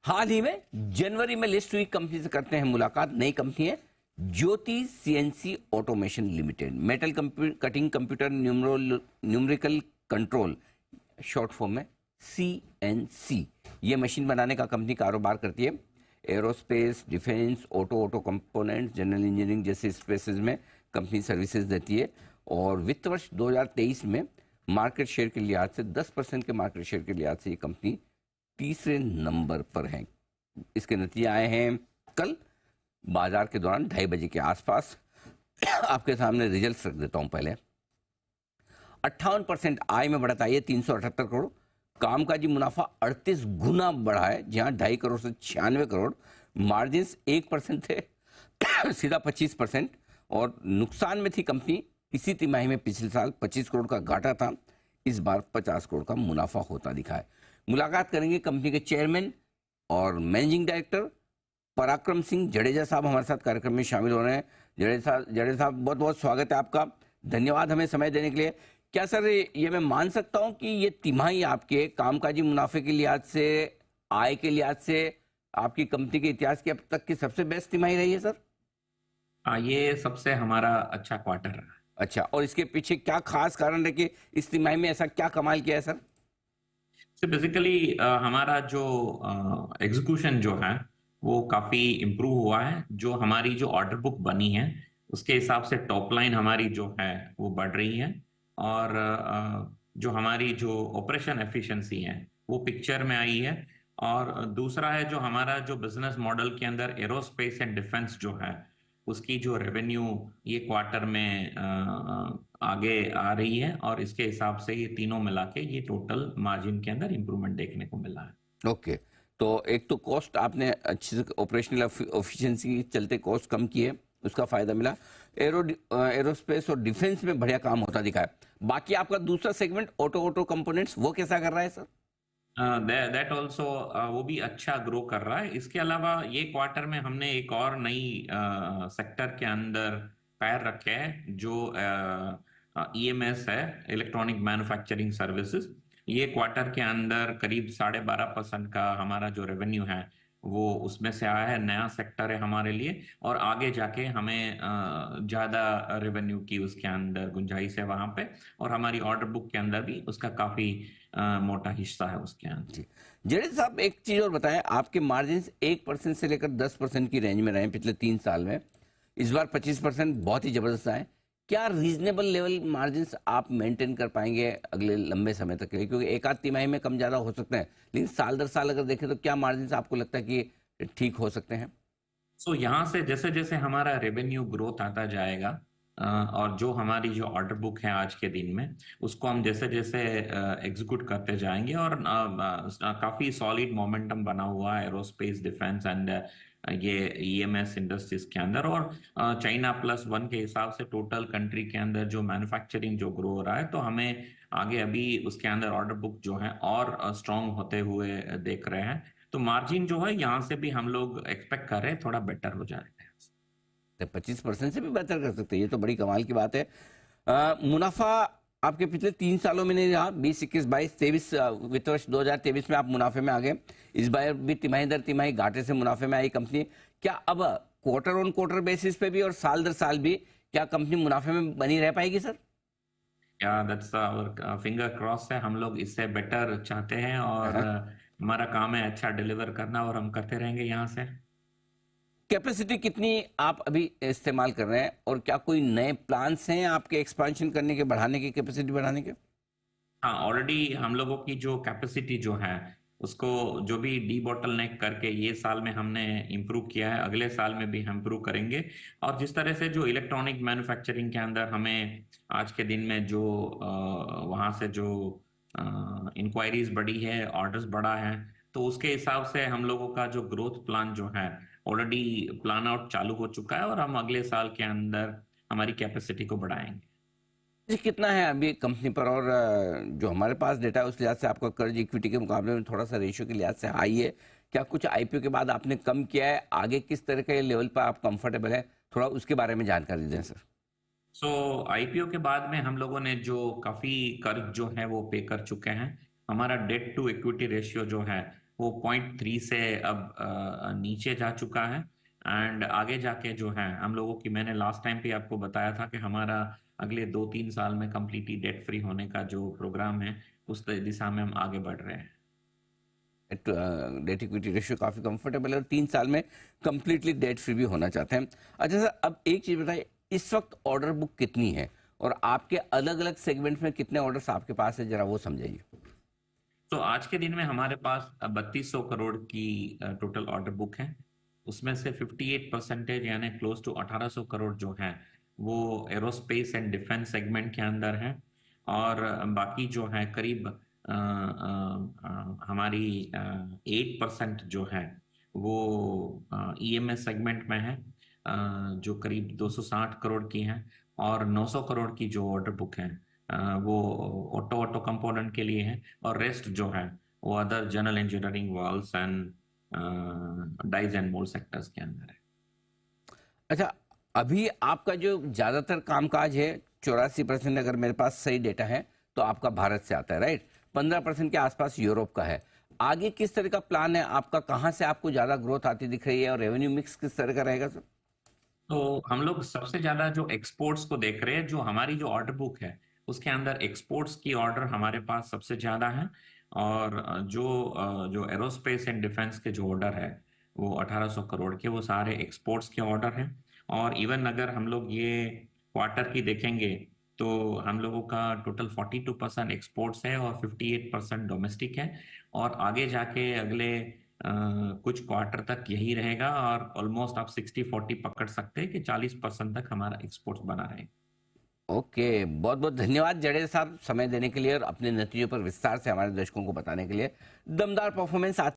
हाल ही में जनवरी में लिस्ट हुई कंपनी से करते हैं मुलाकात। नई कंपनी है Jyoti CNC automation limited. Metal cutting computer numerical control, short form में सीएनसी, ये मशीन बनाने का कंपनी कारोबार करती है। Aerospace, defence, auto components, general engineering जैसे स्पेसेस में कंपनी सर्विसेज देती है। और वित्त वर्ष 2023 में मार्केट शेयर के लिहाज से 10% के मार्केट शेयर के लिहाज से ये कंपनी तीसरे नंबर पर है। इसके नतीजे आए हैं कल बाजार के दौरान 2:30 बजे के आसपास। आपके सामने रिजल्ट्स रख देता हूं पहले। 58% आय में बढ़त आई है, 378 करोड़। कामकाजी मुनाफा 38 गुना बढ़ा है, जहां 2.5 करोड़ से 96 करोड़। मार्जिन 1% थे सीधा 25%। और नुकसान में थी कंपनी। इसी तिमाही में पिछले साल 25 करोड़ का घाटा था, इस बार 50 करोड़ का मुनाफा होता दिखा है। मुलाकात करेंगे कंपनी के चेयरमैन और मैनेजिंग डायरेक्टर पराक्रम सिंह जडेजा साहब, हमारे साथ कार्यक्रम में शामिल हो रहे हैं। जडेजा साहब, बहुत बहुत स्वागत है आपका। धन्यवाद हमें समय देने के लिए। क्या सर ये मैं मान सकता हूं कि ये तिमाही आपके कामकाजी मुनाफे के लिहाज से, आय के लिहाज से आपकी कंपनी के इतिहास की अब तक की सबसे बेस्ट तिमाही रही है सर? ये सबसे हमारा अच्छा क्वार्टर रहा। अच्छा, और इसके पीछे क्या खास कारण है कि इस तिमाही में ऐसा क्या कमाल किया है सर? बेसिकली हमारा जो एग्जीक्यूशन जो है वो काफी इम्प्रूव हुआ है। जो हमारी जो ऑर्डर बुक बनी है उसके हिसाब से टॉप लाइन हमारी जो है वो बढ़ रही है। और जो हमारी जो ऑपरेशन एफिशिएंसी है वो पिक्चर में आई है। और दूसरा है जो हमारा जो बिजनेस मॉडल के अंदर एरोस्पेस एंड डिफेंस जो है उसकी जो रेवेन्यू ये क्वार्टर में आगे आ रही है। और इसके हिसाब से ये तीनों मिला के ये टोटल मार्जिन के अंदर इंप्रूवमेंट देखने को मिला है। ओके, तो एक तो कॉस्ट आपने अच्छी से ऑपरेशनल एफिशिएंसी के चलते कॉस्ट कम किए, उसका फायदा मिला। एरोस्पेस और डिफेंस में बढ़िया काम होता दिखा है। बाकी आपका दूसरा सेगमेंट ऑटो कंपोनेंट्स, वो कैसा कर रहा है सर? दैट ऑल्सो वो भी अच्छा ग्रो कर रहा है। इसके अलावा ये क्वार्टर में हमने एक और नई सेक्टर के अंदर पैर रखे हैं जो ईएमएस है, इलेक्ट्रॉनिक मैन्युफैक्चरिंग सर्विसेज। ये क्वार्टर के अंदर करीब 12.5% का हमारा जो रेवेन्यू है वो उसमें से आया है। नया सेक्टर है हमारे लिए और आगे जाके हमें ज्यादा रेवेन्यू की उसके अंदर गुंजाइश है वहां पे। और हमारी ऑर्डर बुक के अंदर भी उसका काफी मोटा हिस्सा है उसके अंदर। जी, जडेजा साहब एक चीज और बताएं, आपके मार्जिन 1% से लेकर 10% की रेंज में रहे पिछले 3 साल में। इस बार 25% बहुत ही जबरदस्त आए। क्या रीजनेबल लेवल मार्जिन आप मेंटेन कर पाएंगे अगले लंबे समय तक के लिए? क्योंकि एक आध तिमाही में कम ज्यादा हो सकते हैं, लेकिन साल दर साल अगर देखें तो क्या मार्जिन आपको लगता है कि ठीक हो सकते हैं? यहाँ से जैसे जैसे हमारा रेवेन्यू ग्रोथ आता जाएगा और जो हमारी जो ऑर्डर बुक है आज के दिन में उसको हम जैसे जैसे एग्जीक्यूट करते जाएंगे। और काफी सॉलिड मोमेंटम बना हुआ है एरोस्पेस, डिफेंस एंड ये ईएमएस इंडस्ट्रीज के अंदर। और चाइना +1 के हिसाब से टोटल कंट्री के अंदर जो मैन्युफैक्चरिंग जो ग्रो हो रहा है, तो हमें आगे अभी उसके अंदर ऑर्डर बुक जो है और स्ट्रांग होते हुए देख रहे हैं। तो मार्जिन जो है यहाँ से भी हम लोग एक्सपेक्ट कर रहे हैं थोड़ा बेटर हो जाएगा। 25% से भी बेहतर कर सकते हैं, ये तो बड़ी कमाल की बात है। मुनाफा आपके पिछले 3 सालों में नहीं रहा, 20, 21, 22, 23 वित्त वर्ष 2023 में आप मुनाफे में आ गए। इस बार भी तिमाही दर तिमाही घाटे से मुनाफे में आई कंपनी। क्या अब क्वार्टर ऑन क्वार्टर बेसिस पे भी और साल दर साल भी क्या कंपनी मुनाफे में बनी रह पाएगी सर? या दैट्स आवर फिंगर क्रॉस है। हम लोग इससे बेटर चाहते हैं और हमारा काम है अच्छा डिलीवर करना और हम करते रहेंगे यहाँ से। कैपेसिटी कितनी आप अभी इस्तेमाल कर रहे हैं और क्या कोई नए प्लान्स हैं आपके एक्सपेंशन करने के, बढ़ाने की, कैपेसिटी बढ़ाने के? हाँ, ऑलरेडी हम लोगों की जो कैपेसिटी जो है उसको जो भी डी बॉटलनेक करके ये साल में हमने इम्प्रूव किया है, अगले साल में भी हम इम्प्रूव करेंगे। और जिस तरह से जो इलेक्ट्रॉनिक मैन्युफैक्चरिंग के अंदर हमें आज के दिन में जो वहाँ से जो इंक्वायरीज बढ़ी है, ऑर्डर्स बढ़ा है, तो उसके हिसाब से हम लोगों का जो ग्रोथ प्लान जो है ऑलरेडी प्लान आउट चालू हो चुका है और हम अगले साल के अंदर हमारी कैपेसिटी को बढ़ाएंगे। जी, कितना है अभी कंपनी पर? और जो हमारे पास डेटा है उस लिहाज से आपका कर्ज इक्विटी के मुकाबले में थोड़ा सा रेशियो के लिहाज से हाई है। क्या कुछ आईपीओ के बाद आपने कम किया है? आगे किस तरह के लेवल पर आप कंफर्टेबल है, थोड़ा उसके बारे में जानकारी दें सर। आईपीओ के बाद में हम लोगों ने जो काफी कर्ज जो है वो पे कर चुके हैं। हमारा डेट टू इक्विटी रेशियो जो है वो 0.3 से अब नीचे जा चुका है। एंड आगे जाके जो है हम लोगों की, मैंने लास्ट टाइम पे आपको बताया था कि हमारा अगले 2-3 साल में कंप्लीटली डेट फ्री होने का जो प्रोग्राम है, उस दिशा में हम आगे बढ़ रहे हैं। डेट इक्विटी रेशियो काफ़ी कंफर्टेबल है और 3 साल में कंप्लीटली डेट फ्री भी होना चाहते हैं। अच्छा सर, अब एक चीज़ बताइए, इस वक्त ऑर्डर बुक कितनी है और आपके अलग अलग सेगमेंट में कितने ऑर्डर्स आपके पास है, जरा वो समझाइए। तो आज के दिन में हमारे पास 3200 करोड़ की टोटल ऑर्डर बुक है। उसमें से 58% यानी क्लोज टू 1800 करोड़ जो है वो एरोस्पेस एंड डिफेंस सेगमेंट के अंदर है। और बाकी जो है करीब हमारी 8% जो है वो ईएमएस सेगमेंट में है, जो करीब 260 करोड़ की है। और 900 करोड़ की जो ऑर्डर बुक है वो ऑटो कंपोनेंट के लिए है। और रेस्ट जो है वो other general engineering, valves and dies and mould sectors के अंदर है। अच्छा, अभी आपका जो ज़्यादातर कामकाज है, 84% अगर मेरे पास सही डेटा है तो आपका भारत से आता है, राइट? 15% के आसपास यूरोप का है। आगे किस तरह का प्लान है आपका, कहाँ से आपको ज़्यादा ग्रोथ आती दिख रही है और रेवेन्यू मिक्स किस तरह का रहेगा सर? तो हम लोग सबसे ज्यादा जो एक्सपोर्ट्स को देख रहे हैं, जो हमारी जो ऑर्डर बुक है उसके अंदर एक्सपोर्ट्स की ऑर्डर हमारे पास सबसे ज्यादा है। और जो एरोस्पेस एंड डिफेंस के जो ऑर्डर है वो 1800 करोड़ के, वो सारे एक्सपोर्ट्स के ऑर्डर हैं। और इवन अगर हम लोग ये क्वार्टर की देखेंगे तो हम लोगों का टोटल 42% एक्सपोर्ट्स है और 58% डोमेस्टिक है। और आगे जाके अगले कुछ क्वार्टर तक यही रहेगा। और ऑलमोस्ट आप 60-40 पकड़ सकते हैं कि 40% तक हमारा एक्सपोर्ट्स बना रहेगा। ओके, बहुत बहुत धन्यवाद जडेजा साहब, समय देने के लिए और अपने नतीजों पर विस्तार से हमारे दर्शकों को बताने के लिए। दमदार परफॉर्मेंस आज